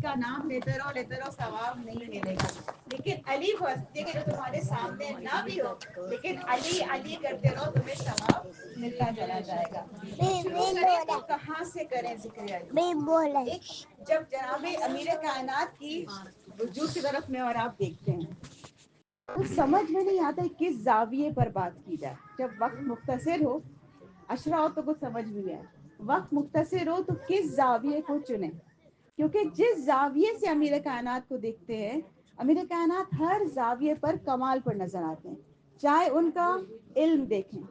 کا نام لیتے رہو ثواب نہیں ملے گا. لیکن علی دیکھیں جو تمہارے سامنے نہ بھی ہو لیکن علی علی کرتے رہو تمہیں ثواب ملتا چلا جائے گا. شروع کریں تو کہاں سے کریں ذکر علی؟ جب جناب امیر کائنات کی وجود کی طرف میں اور آپ دیکھتے ہیں تو سمجھ میں نہیں آتا کس زاویے پر بات کی جائے. جب وقت مختصر ہو اشرا ہو تو کچھ سمجھ بھی نہیں آئے, وقت مختصر ہو تو کس زاویے کو چنیں, کیونکہ جس زاویے سے امیر کائنات کو دیکھتے ہیں امیر کائنات ہر زاویے پر کمال پر نظر آتے ہیں. چاہے ان کا علم دیکھیں,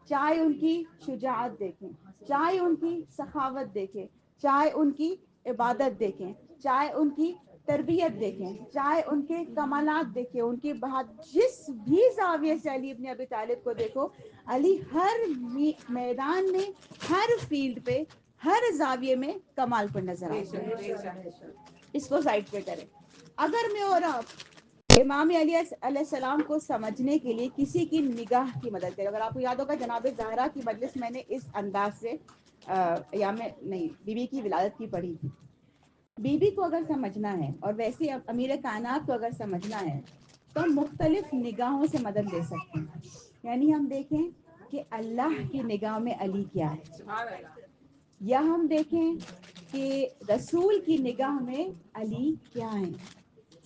چاہے ان کی شجاعت دیکھیں, چاہے ان کی سخاوت دیکھیں, چاہے ان کی عبادت دیکھیں, چاہے ان کی تربیت دیکھیں, چاہے ان کے کمالات دیکھیں, ان کی جس بھی زاویے سے علی ابن ابی طالب کو دیکھو, علی ہر میدان میں, ہر فیلڈ پہ, ہر زاویے میں کمال پر نظر آتے ہیں. اس کو سائڈ پہ کریں. اگر میں اور آپ امام علی علیہ السلام کو سمجھنے کے لیے کسی کی نگاہ کی مدد کریں, اگر آپ کو یاد ہوگا جناب زہرا کی مجلس میں نے اس انداز سے یا میں نہیں بی بی کی ولادت کی پڑھی تھی. بی بی کو اگر سمجھنا ہے اور ویسے امیر کائنات کو اگر سمجھنا ہے تو ہم مختلف نگاہوں سے مدد لے سکتے ہیں. یعنی ہم دیکھیں کہ اللہ کی نگاہ میں علی کیا ہے, یا ہم دیکھیں کہ رسول کی نگاہ میں علی کیا ہے,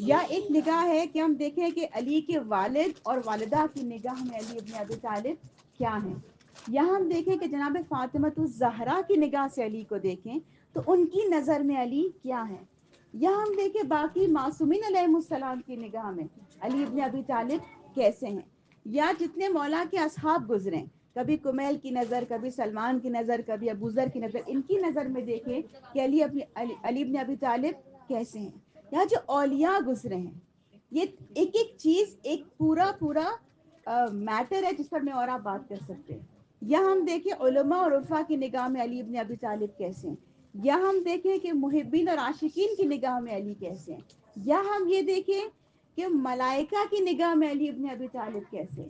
یا ایک نگاہ ہے کہ ہم دیکھیں کہ علی کے والد اور والدہ کی نگاہ میں علی ابن ابی طالب کیا ہیں, یا ہم دیکھیں کہ جناب فاطمۃ الزہرا کی نگاہ سے علی کو دیکھیں تو ان کی نظر میں علی کیا ہے, یا ہم دیکھیں باقی معصومین علیہ السلام کی نگاہ میں علی ابن ابی طالب کیسے ہیں, یا جتنے مولا کے اصحاب گزرے, کبھی کمیل کی نظر, کبھی سلمان کی نظر, کبھی ابوذر کی نظر, ان کی نظر میں دیکھیں کہ علی ابن ابی طالب کیسے ہیں, یا جو اولیاء گزرے ہیں. یہ ایک ایک چیز ایک پورا میٹر ہے جس پر میں اور آپ بات کر سکتے ہیں. یا ہم دیکھیں علماء اور عرفا کی نگاہ میں علی ابن ابی طالب کیسے ہیں, یا ہم دیکھیں کہ محبین اور عاشقین کی نگاہ میں علی کیسے ہیں, یا ہم یہ دیکھیں کہ ملائکہ کی نگاہ میں علی ابن ابی طالب کیسے ہیں,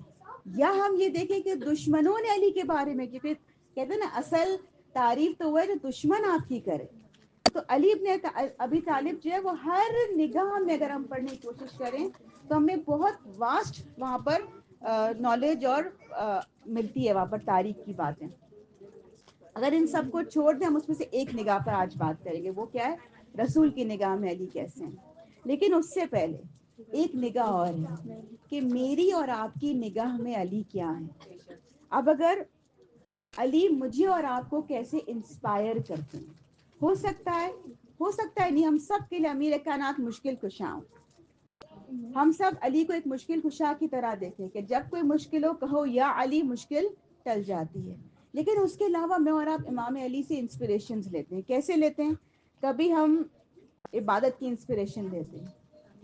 یا ہم یہ دیکھیں کہ دشمنوں نے علی کے بارے میں, کیونکہ کہتے ہیں نا اصل تعریف تو وہ ہے جو دشمن آپ کی کرے. تو علی ابن ابی طالب جو ہے وہ ہر نگاہ میں اگر ہم پڑھنے کی کوشش کریں تو ہمیں بہت واسٹ وہاں پر نالج اور ملتی ہے, وہاں پر تاریخ کی باتیں. اگر ان سب کو چھوڑ دیں ہم اس میں سے ایک نگاہ پر آج بات کریں گے, وہ کیا ہے رسول کی نگاہ میں علی کیسے ہیں. لیکن اس سے پہلے ایک نگاہ اور ہے کہ میری اور آپ کی نگاہ میں علی کیا ہے. اب اگر علی مجھے اور آپ کو کیسے انسپائر کرتے ہیں, ہو سکتا ہے نہیں, ہم سب کے لیے امیر کائنات مشکل کشا ہوں, ہم سب علی کو ایک مشکل کشا کی طرح دیکھیں کہ جب کوئی مشکل ہو کہو یا علی مشکل ٹل جاتی ہے. لیکن اس کے علاوہ میں اور آپ امام علی سے انسپریشنز لیتے ہیں. کیسے لیتے ہیں؟ کبھی ہم عبادت کی انسپریشن لیتے ہیں,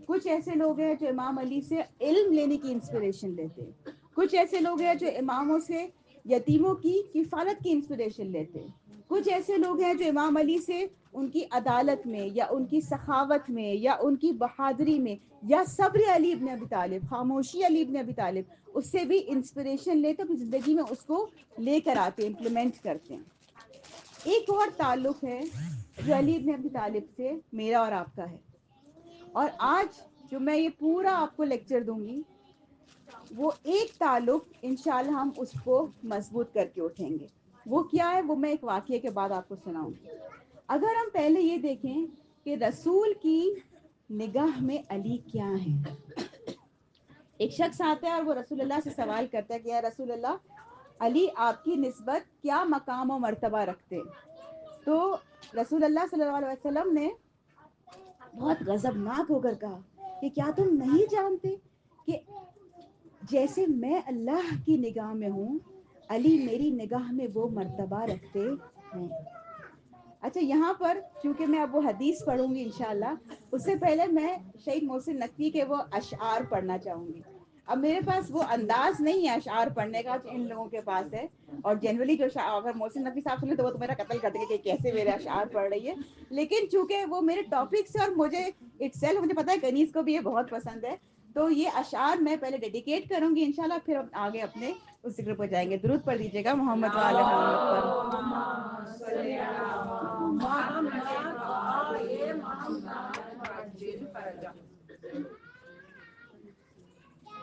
کچھ ایسے لوگ ہیں جو امام علی سے علم لینے کی انسپریشن لیتے ہیں, کچھ ایسے لوگ ہیں جو اماموں سے یتیموں کی کفالت کی انسپریشن لیتے ہیں, کچھ ایسے لوگ ہیں جو امام علی سے ان کی عدالت میں یا ان کی سخاوت میں یا ان کی بہادری میں یا صبر علی ابن ابی طالب, خاموشی علی ابن ابی طالب, اس سے بھی انسپریشن لیتے اپنی زندگی میں اس کو لے کر آتے ہیں, امپلیمنٹ کرتے ہیں. ایک اور تعلق ہے جو علی ابن ابی طالب سے میرا اور آپ کا ہے, اور آج جو میں یہ پورا آپ کو لیکچر دوں گی وہ ایک تعلق انشاءاللہ ہم اس کو مضبوط کر کے اٹھیں گے. وہ کیا ہے وہ میں ایک واقعے کے بعد آپ کو سناؤں گی. اگر ہم پہلے یہ دیکھیں کہ رسول کی نگاہ میں علی کیا ہے. ایک شخص آتا ہے اور وہ رسول اللہ سے سوال کرتا ہے کہ یا رسول اللہ علی آپ کی نسبت کیا مقام و مرتبہ رکھتے. تو رسول اللہ صلی اللہ علیہ وسلم نے بہت غضبناک ہو کر کہا کہ کیا تم نہیں جانتے کہ جیسے میں اللہ کی نگاہ میں ہوں علی میری نگاہ میں وہ مرتبہ رکھتے ہیں. اچھا یہاں پر کیونکہ میں اب وہ حدیث پڑھوں گی انشاءاللہ, اس سے پہلے میں شہید محسن نقوی کے وہ اشعار پڑھنا چاہوں گی. اب میرے پاس وہ انداز نہیں ہے اشعار پڑھنے کا جو ان لوگوں کے پاس ہے, اور جنرلی جو اگر محسن نقوی صاحب سنیں تو وہ تو میرا قتل کر دیں گے کہ کیسے میرے اشعار پڑھ رہی ہے. لیکن چونکہ وہ میرے ٹاپک سے اور مجھے مجھے پتا ہے کنیز کو بھی یہ بہت پسند ہے, تو یہ اشعار میں پہلے ڈیڈیکیٹ کروں گی انشاءاللہ, پھر آگے اپنے اس ذکر پہ جائیں گے. درود پڑھ دیجیے گا محمد و آل محمد پر.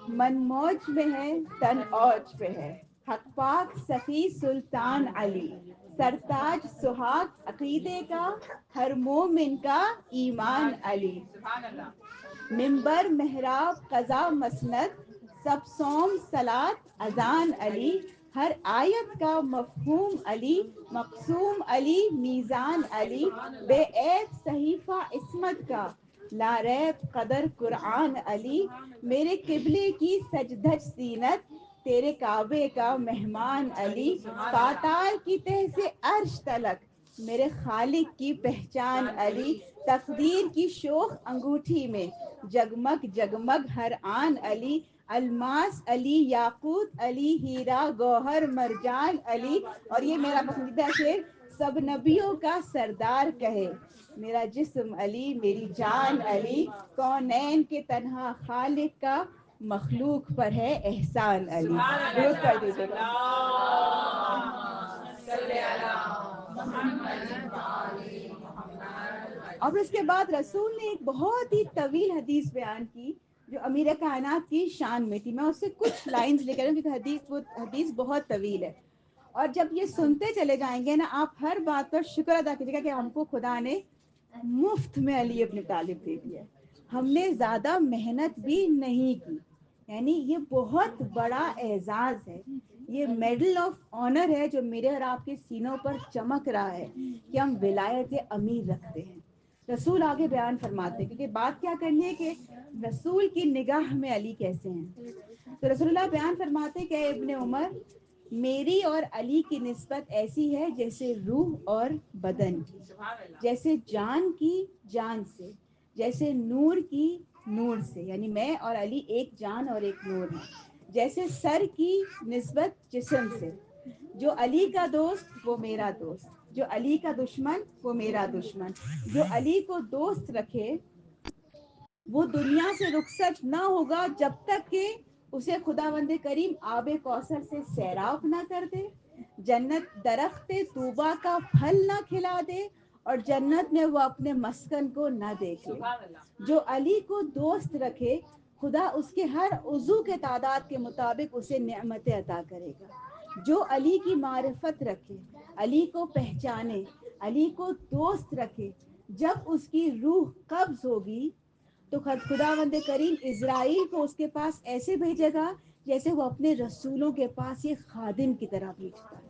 من موج میں ہے تن اوج پہ ہے، حق پاک سخی سلطان علی، سرتاج سہاگ عقیدے کا، ہر مومن کا ایمان علی، ممبر محراب قضا مسند، سب صوم صلات اذان علی، ہر آیت کا مفہوم علی، مقسوم علی میزان علی، بے عیب صحیفہ عصمت کا، لا ریب قدر قرآن علی، میرے قبلے کی سجدھج زینت، تیرے کعبے کا مہمان علی، پاتال کی تہ سے عرش تلک، میرے خالق کی پہچان علی، تقدیر کی شوخ انگوٹھی میں، جگمگ جگمگ ہر آن علی، الماس علی یاقوت علی ہیرا گوہر مرجان علی، اور یہ میرا پسندیدہ شعر، سب نبیوں کا سردار کہے، میرا جسم علی میری جان علی، کونین کے تنہا خالق کا، مخلوق پر ہے احسان علی۔ درود کر دیجیے گا۔ اور اس کے بعد رسول نے ایک بہت ہی طویل حدیث بیان کی جو امیر کائنات کی شان میں تھی، میں اس سے کچھ لائنز لے کر کیونکہ وہ حدیث بہت طویل ہے، اور جب یہ سنتے چلے جائیں گے نا آپ ہر بات پر شکر ادا کیجیے گا کہ ہم کو خدا نے مفت میں علی ابن طالب دے دیا ہے، ہم نے زیادہ محنت بھی نہیں کی، یعنی یہ بہت بڑا اعزاز ہے، یہ میڈل آف آنر ہے جو میرے اور آپ کے سینوں پر چمک رہا ہے کہ ہم ولایت امیر رکھتے ہیں۔ رسول آگے بیان فرماتے ہیں کیونکہ بات کیا کرنی ہے کہ رسول کی نگاہ میں علی کیسے ہیں، تو رسول اللہ بیان فرماتے کہ اے ابن عمر، میری اور علی کی نسبت ایسی ہے جیسے روح اور بدن کی، جیسے جان کی جان سے، جیسے نور کی نور سے، یعنی میں اور علی ایک جان اور ایک نور ہیں، جیسے سر کی نسبت جسم سے، جو علی کا دوست وہ میرا دوست، جو علی کا دشمن وہ میرا دشمن، جو علی کو دوست رکھے وہ دنیا سے رخصت نہ ہوگا جب تک کہ اسے خداوند کریم آب کوثر سے سیراب نہ کر دے، جنت درخت طوبا کا پھل نہ کھلا دے، اور جنت میں وہ اپنے مسکن کو نہ دیکھے۔ جو علی کو دوست رکھے خدا اس کے ہر عضو کے تعداد کے مطابق اسے نعمتیں عطا کرے گا۔ جو علی کی معرفت رکھے، علی کو پہچانے، علی کو دوست رکھے، جب اس کی روح قبض ہوگی تو خداوند کریم اسرائیل کو اس کے پاس ایسے بھیجے گا جیسے وہ اپنے رسولوں کے پاس ایک خادم کی طرح بھیجتا ہے۔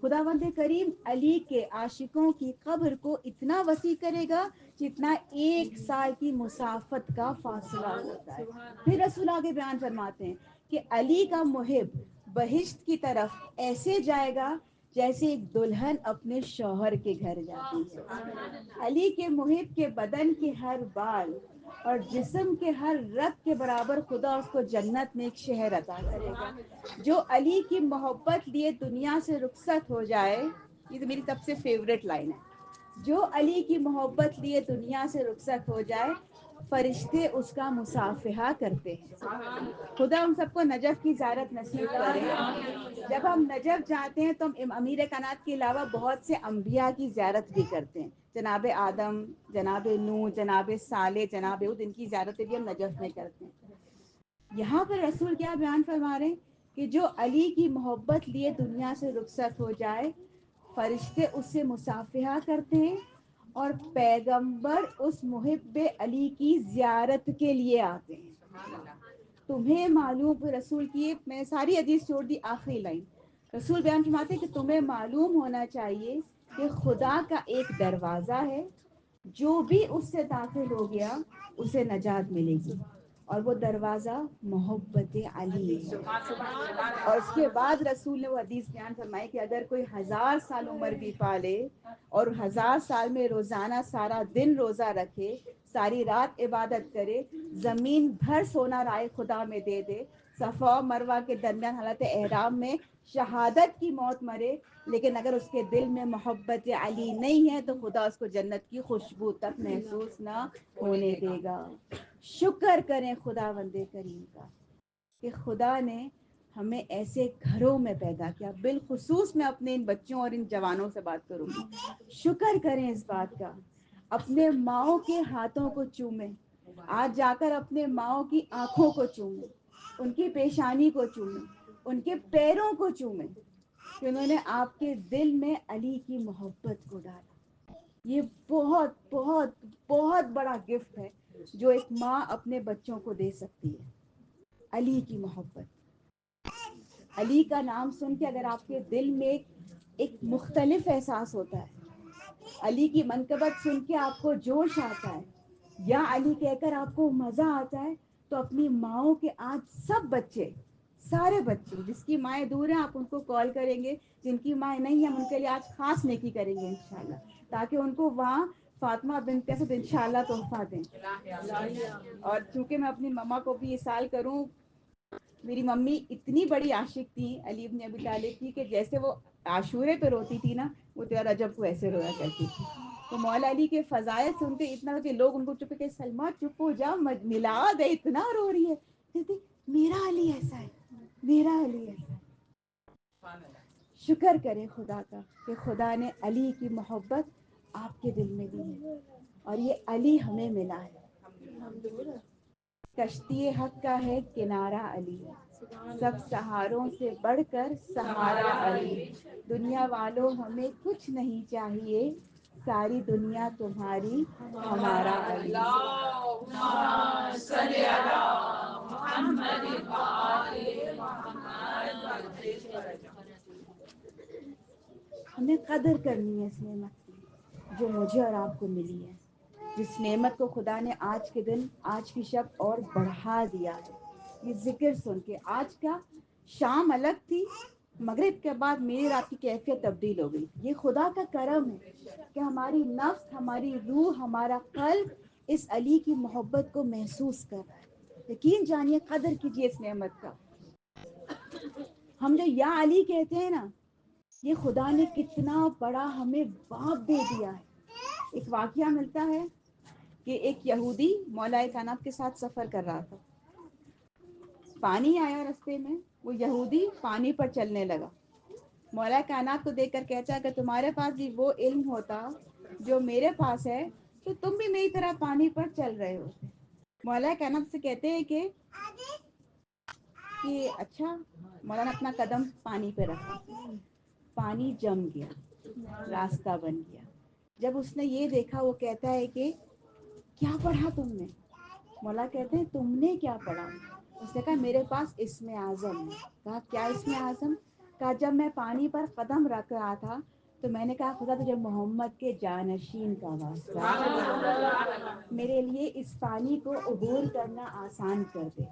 خداوند کریم علی کے عاشقوں کی قبر کو اتنا وسیع کرے گا جتنا 1 سال کی مسافت کا فاصلہ ہوتا ہے۔ پھر رسول آگے بیان فرماتے ہیں کہ علی کا محب بہشت کی طرف ایسے جائے گا جیسے ایک دلہن اپنے شوہر کے گھر جاتی ہے۔ علی کے محب کے بدن کے ہر بال اور جسم کے ہر رگ کے برابر خدا اس کو جنت میں ایک شہر عطا کرے گا۔ جو علی کی محبت لیے دنیا سے رخصت ہو جائے، یہ تو میری سب سے فیوریٹ لائن ہے، جو علی کی محبت لیے دنیا سے رخصت ہو جائے فرشتے اس کا مصافحہ کرتے ہیں۔ خدا ہم سب کو نجف کی زیارت نصیب کرے۔ جب ہم نجف جاتے ہیں تو ہم امیر کائنات کے علاوہ بہت سے انبیاء کی زیارت بھی کرتے ہیں، جناب آدم، جناب نوح، جناب صالح، جناب ہود، ان کی زیارتیں بھی ہم نجف میں کرتے ہیں۔ یہاں پر رسول کیا بیان فرما رہے ہیں کہ جو علی کی محبت لیے دنیا سے رخصت ہو جائے فرشتے اس سے مصافحہ کرتے ہیں، اور پیغمبر اس محب علی کی زیارت کے لیے آتے ہیں۔ تمہیں معلوم، رسول کی میں نے ساری حدیث چھوڑ دی، آخری لائن رسول بیان فرماتے ہیں کہ تمہیں معلوم ہونا چاہیے کہ خدا کا ایک دروازہ ہے، جو بھی اس سے داخل ہو گیا اسے نجات ملے گی، اور وہ دروازہ محبت علی ہے۔ اور اس کے بعد رسول نے وہ حدیث بیان فرمائی کہ اگر کوئی 1000 سال عمر بھی پالے اور 1000 سال میں روزانہ سارا دن روزہ رکھے، ساری رات عبادت کرے، زمین بھر سونا رائے خدا میں دے دے، صفا و مروہ کے درمیان حالت احرام میں شہادت کی موت مرے، لیکن اگر اس کے دل میں محبت علی نہیں ہے تو خدا اس کو جنت کی خوشبو تک محسوس نہ ہونے دے گا۔ شکر کریں خداوند کریم کا کہ خدا نے ہمیں ایسے گھروں میں پیدا کیا، بالخصوص میں اپنے ان بچوں اور ان جوانوں سے بات کروں گی۔ شکر کریں اس بات کا، اپنے ماؤں کے ہاتھوں کو چومیں، آج جا کر اپنے ماؤں کی آنکھوں کو چومیں، ان کی پیشانی کو چومیں، ان کے پیروں کو چومیں کہ انہوں نے آپ کے دل میں علی کی محبت کو ڈالا. یہ بہت بہت بہت بڑا گفٹ ہے جو ایک ماں اپنے بچوں کو دے سکتی ہے، علی کی محبت. علی کا نام سن کے اگر آپ کے دل میں ایک مختلف احساس ہوتا ہے، علی کی منقبت سن کے آپ کو جوش آتا ہے، یا علی کہہ کر آپ کو مزہ آتا ہے، تو اپنی ماؤں کے آج سب بچے، سارے بچے جس کی مائیں دور ہیں آپ ان کو کال کریں گے، جن کی مائیں نہیں ہیں ہم ان کے لیے آج خاص نیکی کریں گے انشاءاللہ، تاکہ ان کو وہاں فاطمہ بنت اسد انشاءاللہ تحفہ دیں. اور چونکہ میں اپنی مما کو بھی یہ سال کروں، میری ممی اتنی بڑی عاشق تھی علی بن ابی طالب کی کہ جیسے وہ عاشورے پہ روتی تھی نا، وہ تیرا رجب کو ایسے رویا کرتی تھی. تو مولا علی کے فضائل سنتے اتنا کہ لوگ ان کو چپ کہ سلمہ چپ ہو جا، ملا دے، اتنا رو رہی ہے. کہتے میرا علی ایسا ہے، میرا علی ایسا ہے. شکر کرے خدا کا کہ خدا نے علی کی محبت آپ کے دل میں دی ہے، اور یہ علی ہمیں ملا ہے. کشتی حق کا ہے کنارہ علی، سب سہاروں سے بڑھ کر سہارا علی. دنیا والوں ہمیں کچھ نہیں چاہیے، ساری دنیا تمہاری ہمارا علی. ہمیں قدر کرنی ہے اس نعمت کی جو مجھے اور آپ کو ملی ہے، جس نعمت کو خدا نے آج کے دن، آج کی شب اور بڑھا دیا ہے. یہ ذکر سن کے آج کا شام الگ تھی، مغرب کے بعد میری رات کی کیفیت تبدیل ہو گئی. یہ خدا کا کرم ہے کہ ہماری نفس، ہماری روح، ہمارا قلب اس علی کی محبت کو محسوس کر رہا ہے. یقین جانیے، قدر کیجیے اس نعمت کا. ہم جو یا علی کہتے ہیں نا، یہ خدا نے کتنا بڑا ہمیں باپ دے دیا ہے. ایک واقعہ ملتا ہے کہ ایک یہودی مولا کائنات کے ساتھ سفر کر رہا تھا، پانی آیا رستے میں، وہ یہودی پانی پر چلنے لگا. مولا کائنات کو دیکھ کر کہتا کہ تمہارے پاس بھی وہ علم ہوتا جو میرے پاس ہے تو تم بھی میری طرح پانی پر چل رہے ہوتے. مولا کائنات سے کہتے ہیں کہ اچھا. مولانا اپنا قدم پانی پہ رکھا، پانی جم گیا، راستہ بن گیا. جب اس نے یہ دیکھا، وہ کہتا ہے کہ کیا پڑھا تم نے؟ مولا کہتے ہیں تم نے کیا پڑھا؟ اس نے کہا میرے پاس اسم اعظم ہے. کہا کیا اسم اعظم؟ کہا جب میں پانی پر قدم رکھ رہا تھا تو میں نے کہا خدا تجھے محمد کے جانشین کا واسطہ، میرے لیے اس پانی کو عبور کرنا آسان کر دے.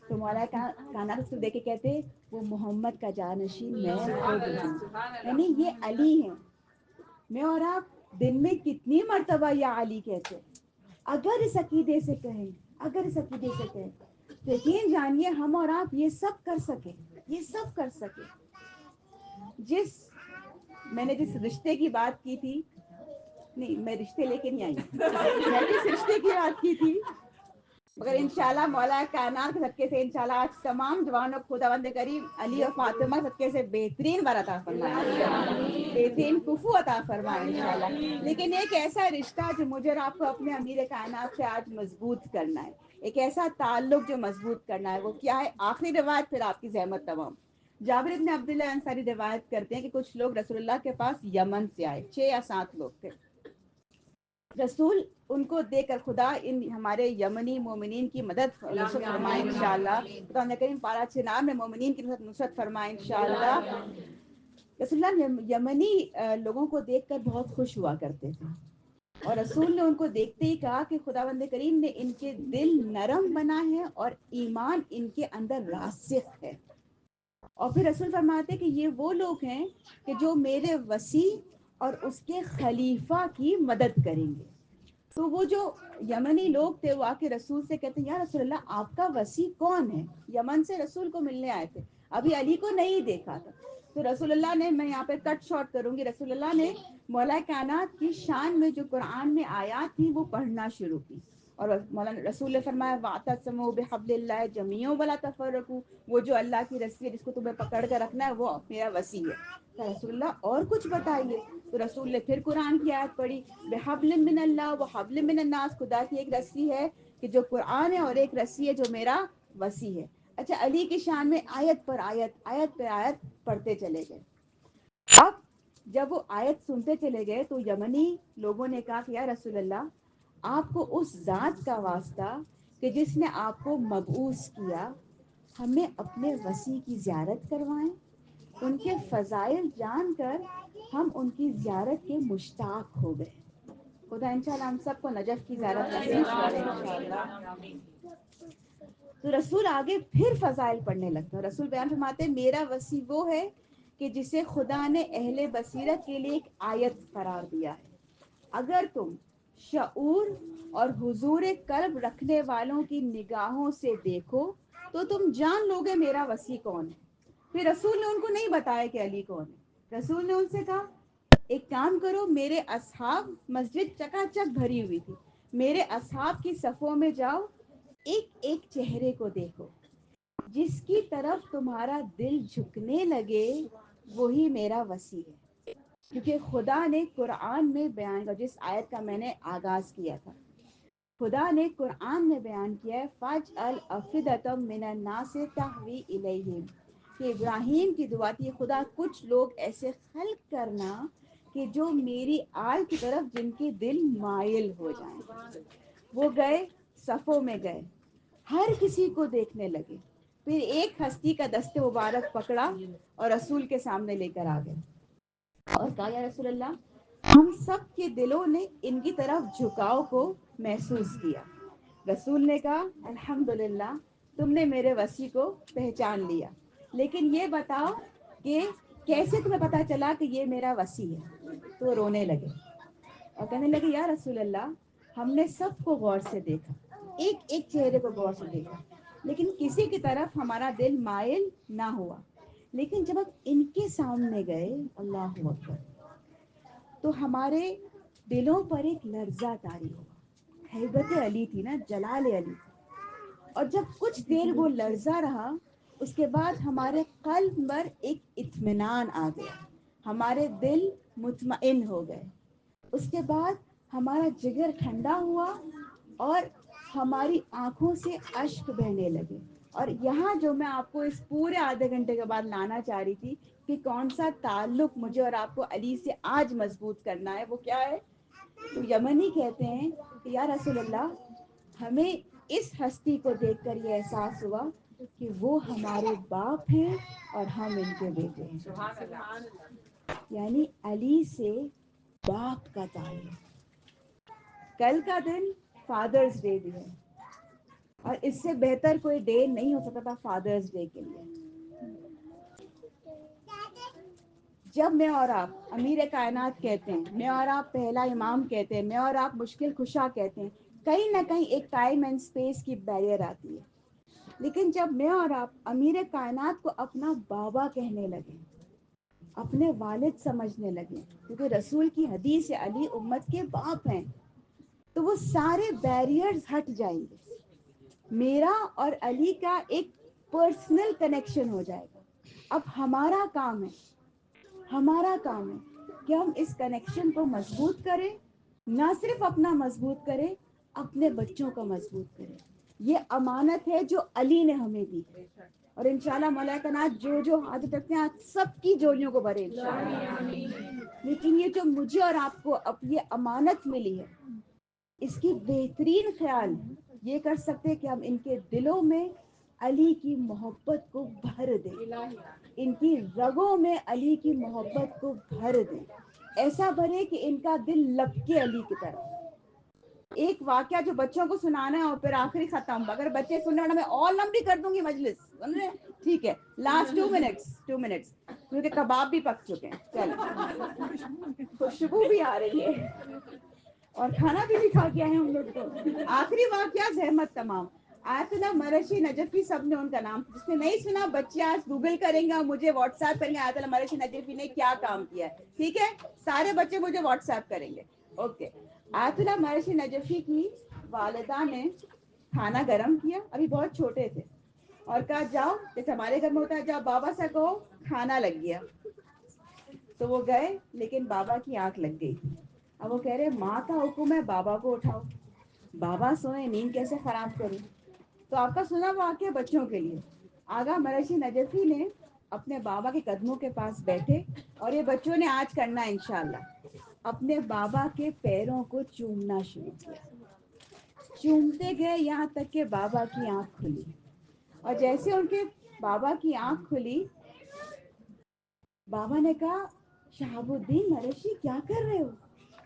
تو مولا کائنات اس کو دیکھ کے کہتے وہ محمد کا جانشین میں خود ہوں، یعنی یہ علی ہے. میں اور آپ دن میں کتنی مرتبہ یا علی کہتے ہیں؟ اگر اس عقیدے سے کہیں، اگر اس عقیدے سے کہیں، یقین جانیے ہم اور آپ یہ سب کر سکیں، یہ سب کر سکیں. میں نے جس رشتے کی بات کی تھی، نہیں میں رشتے لے کے نہیں آئی، میں جس رشتے کی بات کی تھی، مگر انشاءاللہ مولا کائنات کے صدقے سے انشاءاللہ آج تمام جوانوں کو خداوند کریم علی اور فاطمہ صدقے سے بہترین ور عطا فرمائے، بہترین کفو عطا فرمائے انشاءاللہ. لیکن ایک ایسا رشتہ جو مجھے اور آپ کو اپنے امیر کائنات سے آج مضبوط کرنا ہے، ایک ایسا تعلق جو مضبوط کرنا ہے، وہ کیا ہے؟ آخری روایت پھر آپ کی زحمت تمام. جابر بن عبداللہ انصاری روایت کرتے ہیں کہ کچھ لوگ رسول اللہ کے پاس یمن سے آئے، 6 یا 7 لوگ تھے. رسول ان کو دے کر خدا ان ہمارے یمنی مومنین کی مدد نصرت فرمائے انشاءاللہ. خدا نے کریم پارا چنار میں مومنین کی نصرت فرمائے انشاءاللہ. رسول اللہ یمنی لوگوں کو دیکھ کر بہت خوش ہوا کرتے تھے، اور رسول نے ان کو دیکھتے ہی کہا کہ خداوند کریم نے ان کے دل نرم بنا ہے اور ایمان ان کے اندر راسخ ہے. اور پھر رسول فرماتے کہ یہ وہ لوگ ہیں کہ جو میرے وسیع اور اس کے خلیفہ کی مدد کریں گے. تو وہ جو یمنی لوگ تھے وہ آ کے رسول سے کہتے ہیں یا رسول اللہ آپ کا وسیع کون ہے؟ یمن سے رسول کو ملنے آئے تھے، ابھی علی کو نہیں دیکھا تھا. تو رسول اللہ نے، میں یہاں پہ کٹ شارٹ کروں گی، رسول اللہ نے مولا کائنات کی شان میں جو قرآن میں آیات تھی وہ پڑھنا شروع کی. اور مولانا رسول نے فرمایا واعتصموا بحبل اللہ جميعا ولا تفرقوا، وہ جو اللہ کی رسی ہے جس کو تمہیں پکڑ کر رکھنا ہے وہ میرا وسیع ہے. کہ رسول اللہ اور کچھ بتائیے. تو رسول نے پھر قرآن کی آیت پڑھی بحبل من اللہ وحبل من الناس، خدا کی ایک رسی ہے کہ جو قرآن ہے اور ایک رسی ہے جو میرا وسیع ہے. اچھا علی کی شان میں آیت پر آیت آیت پر آیت پڑھتے چلے گئے. اب جب وہ آیت سنتے چلے گئے تو یمنی لوگوں نے کہا کہ یا رسول اللہ آپ کو اس ذات کا واسطہ کہ جس نے آپ کو مبعوث کیا ہمیں اپنے وسیع کی زیارت کروائیں. ان کے فضائل جان کر ہم ان کی زیارت کے مشتاق ہو گئے. خدا انشاءاللہ ہم سب کو نجف کی زیارت نصیب کرے انشاءاللہ. تو رسول آگے پھر فضائل پڑھنے لگتا ہے. رسول بیان فرماتے ہیں میرا وسیع وہ ہے کہ جسے خدا نے اہل بصیرت کے لیے ایک آیت قرار دیا ہے. اگر تم شعور اور حضور قلب رکھنے والوں کی نگاہوں سے دیکھو تو تم جان لو گے میرا وسیع کون ہے. پھر رسول نے ان کو نہیں بتایا کہ علی کون ہے. رسول نے ان سے کہا ایک کام کرو میرے اصحاب مسجد چکا چک بھری ہوئی تھی میرے اصحاب کی صفوں میں جاؤ ایک ایک چہرے کو دیکھو جس کی طرف تمہارا دل جھکنے لگے وہی میرا وسیع ہے. کیونکہ خدا نے قرآن میں بیان کیا جس آیت کا میں نے آغاز کیا تھا خدا نے قرآن میں بیان کیا ہے فَاجْعَلْ أَفْئِدَةً مِّنَ النَّاسِ تَهْوِي إِلَيْهِمْ کہ ابراہیم کی دعا تھی خدا کچھ لوگ ایسے خلق کرنا کہ جو میری آل کی طرف جن کے دل مائل ہو جائیں. وہ گئے صفوں میں گئے ہر کسی کو دیکھنے لگے. پھر ایک ہستی کا دست مبارک پکڑا اور رسول کے سامنے لے کر آ گئے اور کہا یا رسول اللہ ہم سب کے دلوں نے ان کی طرف جھکاؤ کو محسوس کیا. رسول نے کہا الحمدللہ تم نے میرے وسیع کو پہچان لیا لیکن یہ بتاؤ کہ کیسے تمہیں پتا چلا کہ یہ میرا وسیع ہے. تو وہ رونے لگے اور کہنے لگے یا رسول اللہ ہم نے سب کو غور سے دیکھا ایک ایک چہرے کو غور سے دیکھا لیکن کسی کی طرف ہمارا دل مائل نہ ہوا. لیکن جب ہم ان کے سامنے گئے اللہ اکبر تو ہمارے دلوں پر ایک لرزہ طاری ہوا. ہیبت علی تھی نا جلال علی تھی اور جب کچھ دیر وہ لرزہ رہا اس کے بعد ہمارے قلب پر ایک اطمینان آ گیا ہمارے دل مطمئن ہو گئے. اس کے بعد ہمارا جگر ٹھنڈا ہوا اور ہماری آنکھوں سے اشک بہنے لگے. اور یہاں جو میں آپ کو اس پورے آدھے گھنٹے کے بعد لانا چاہ رہی تھی کہ کون سا تعلق مجھے اور آپ کو علی سے آج مضبوط کرنا ہے وہ کیا ہے. تو یمنی کہتے ہیں کہ یا رسول اللہ ہمیں اس ہستی کو دیکھ کر یہ احساس ہوا کہ وہ ہمارے باپ ہیں اور ہم ان کے بیٹے ہیں. یعنی علی سے باپ کا تعلق. کل کا دن فادرز ڈے بھی ہے اور اس سے بہتر کوئی ڈے نہیں ہو سکتا تھا فادرز ڈے کے لیے. جب میں اور آپ امیر کائنات کہتے ہیں میں اور آپ پہلا امام کہتے ہیں میں اور آپ مشکل کشا کہتے ہیں کہیں نہ کہیں ایک ٹائم اینڈ اسپیس کی بیریئر آتی ہے. لیکن جب میں اور آپ امیر کائنات کو اپنا بابا کہنے لگے اپنے والد سمجھنے لگے کیونکہ رسول کی حدیث علی امت کے باپ ہیں تو وہ سارے بیریئرز ہٹ جائیں گے. میرا اور علی کا ایک پرسنل کنیکشن ہو جائے گا. اب ہمارا کام ہے کہ ہم اس کنیکشن کو مضبوط کریں نہ صرف اپنا مضبوط کریں اپنے بچوں کا مضبوط کریں. یہ امانت ہے جو علی نے ہمیں دی اور انشاءاللہ مولا کائنات جو حاجت رکھتے ہیں آج سب کی جوڑیوں کو بھرے انشاءاللہ. لیکن یہ جو مجھے اور آپ کو اب یہ امانت ملی ہے اس کی بہترین خیال یہ کر سکتے کہ ہم ان کے دلوں میں علی کی محبت کو بھر دیں ان کی رگوں میں علی کی محبت کو بھر دیں ایسا بھرے کہ ان کا دل لپکے علی کی طرف. ایک واقعہ جو بچوں کو سنانا ہے اور پھر آخری ختم اگر بچے سننے میں اور لمبی کر دوں گی مجلس سن رہے ٹھیک ہے لاسٹ 2 منٹس کیونکہ کباب بھی پک چکے ہیں. چلو خوشبو بھی آ رہی ہے اور کھانا بھی نہیں کھا کے آئے ہم لوگ. تو آخری واقعہ زحمت تمام آیت اللہ مرشی نجفی سب نے ان کا نام جس نے نہیں سنا بچے آج گوگل کریں گے اور مجھے واٹس ایپ کریں گے آیت اللہ مرشی نجفی نے کیا کام کیا ہے. ٹھیک ہے سارے بچے مجھے واٹس ایپ کریں گے. اوکے آیت اللہ مرشی نجفی کی والدہ نے کھانا گرم کیا ابھی بہت چھوٹے تھے اور کہا جاؤ جیسے ہمارے گھر میں ہوتا ہے جاؤ بابا سے کہو کھانا لگ گیا. تو وہ گئے لیکن بابا کی آنکھ لگ گئی تھی. اب وہ کہہ رہے ماں کا حکم ہے بابا کو اٹھاؤ بابا سوئے نیند کیسے خراب کروں. تو آپ کا سنا واقعہ بچوں کے لیے آغا مرشی نجفی نے اپنے بابا کے قدموں کے پاس بیٹھے اور یہ بچوں نے آج کرنا ہے انشاءاللہ، اپنے بابا کے پیروں کو چومنا شروع کیا، چومتے گئے یہاں تک کہ بابا کی آنکھ کھلی، اور جیسے ان کے بابا کی آنکھ کھلی، بابا نے کہا شہاب الدین نرشی کیا کر رہے ہو؟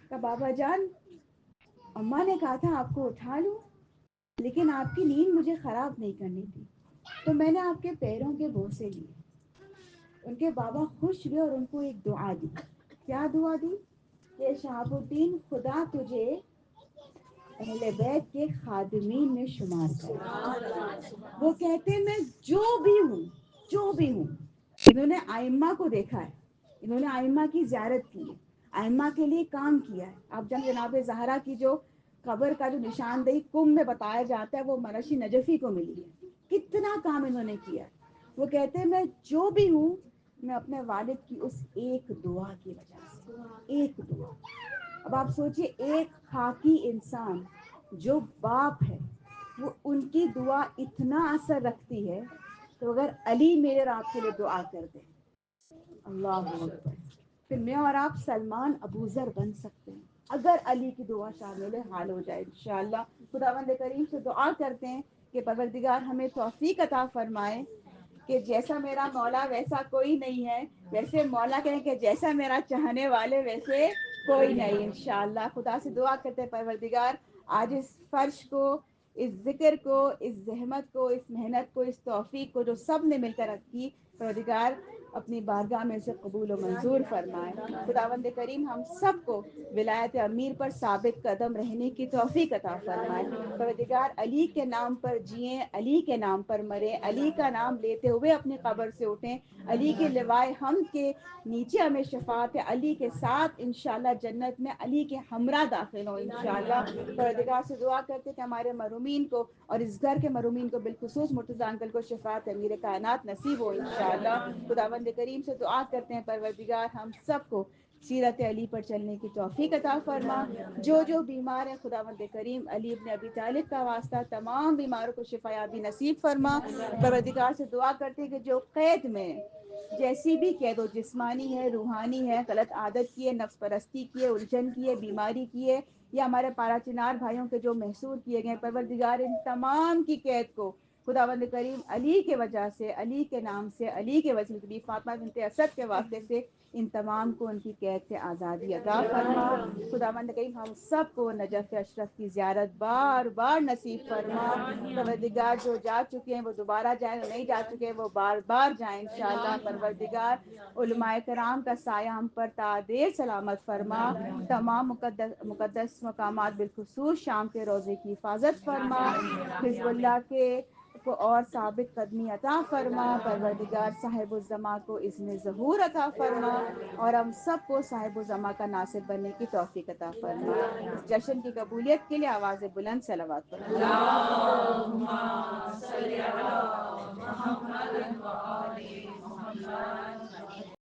کہا بابا جان اماں نے کہا تھا آپ کو اٹھا لوں، لیکن آپ کی نیند مجھے خراب نہیں کرنی تھی، تو میں نے آپ کے پیروں کے بوسے لیے۔ ان کے بابا خوش ہوئے اور ان کو ایک دعا دی۔ کیا دعا دی؟ کہ شہاب الدین خدا تجھے اہل بیت کے خادمین میں شمار کرے۔ وہ کہتے میں جو بھی ہوں، جو بھی ہوں، انہوں نے آئمہ کو دیکھا ہے، انہوں نے آئمہ کی زیارت کی ہے، آئمہ کے لیے کام کیا ہے۔ اب جب جناب زہرا کی جو قبر کا جو نشاندہی کم میں بتایا جاتا ہے وہ مرشی نجفی کو ملی ہے، کتنا کام انہوں نے کیا۔ وہ کہتے ہیں میں جو بھی ہوں، میں اپنے والد کی اس ایک دعا کی وجہ سے، ایک دعا۔ اب آپ سوچئے ایک خاکی انسان جو باپ ہے، وہ ان کی دعا اتنا اثر رکھتی ہے، تو اگر علی میرے اور آپ کے لیے دعا کر دیں، اللہ اکبر، پھر میں اور آپ سلمان ابوذر بن سکتے ہیں اگر علی کی دعا شامل حال ہو جائے انشاءاللہ۔ خداوند کریم سے دعا کرتے ہیں کہ پروردگار ہمیں توفیق عطا فرمائے کہ جیسا میرا مولا ویسا کوئی نہیں ہے، ویسے مولا کہیں کہ جیسا میرا چاہنے والے ویسے کوئی نہیں انشاءاللہ۔ خدا سے دعا کرتے ہیں پروردگار آج اس فرش کو، اس ذکر کو، اس زحمت کو، اس محنت کو، اس توفیق کو جو سب نے مل کر رکھی، پروردگار اپنی بارگاہ میں سے قبول و منظور فرمائے۔ خداوند کریم ہم سب کو ولایت امیر پر ثابت قدم رہنے کی توفیق عطا فرمائے۔ پروردگار علی کے نام پر جئیں، علی کے نام پر مریں، علی کا نام لیتے ہوئے اپنی قبر سے اٹھیں، علی کے لوائے حمد کے نیچے ہمیں شفاعت علی کے ساتھ انشاءاللہ جنت میں علی کے ہمراہ داخل ہوں انشاءاللہ۔ پروردگار سے دعا کرتے کہ ہمارے مرحومین کو اور اس گھر کے مرحومین کو بالخصوص مرتضی انکل کو شفاعت امیر کائنات نصیب ہو انشاءاللہ۔ خداوند کریم سے دعا کرتے ہیں پروردگار ہم سب کو سیرت علی پر چلنے کی توفیق عطا فرما۔ جو بیمار ہے خداوند کریم علی ابن ابی طالب کا واسطہ تمام بیماروں کو شفا یابی نصیب فرما۔ پروردگار سے دعا کرتے ہیں کہ جو قید میں جیسی بھی قید ہو، جسمانی ہے، روحانی ہے، غلط عادت کی ہے، نفس پرستی کی ہے، الجھن کی ہے، بیماری کی ہے، یا ہمارے پارا چنار بھائیوں کے جو محصور کیے گئے، پروردگار ان تمام کی قید کو خداوند کریم علی کے وجہ سے، علی کے نام سے، علی کے وسیلے سے، فاطمہ بنت اسد کے واسطے سے ان تمام کو ان کی قید سے آزادی عطا فرما۔ خداوند کریم ہم سب کو نجف اشرف کی زیارت بار بار نصیب فرما۔ پروردگار جو جا چکے ہیں وہ دوبارہ جائیں، نہیں جا چکے ہیں وہ بار بار جائیں انشاءاللہ۔ پروردگار علماء کرام کا سایہ ہم پر تا دیر سلامت فرما۔ تمام مقدس مقامات بالخصوص شام کے روزے کی حفاظت فرما۔ حزب اللہ کے کو اور ثابت قدمی عطا فرما۔ پروردگار صاحب الزما کو اذن ظہور عطا فرما، اور ہم سب کو صاحب الزما کا ناصر بننے کی توفیق عطا فرما۔ اس جشن کی قبولیت کے لیے آواز بلند صلوات پڑھیں۔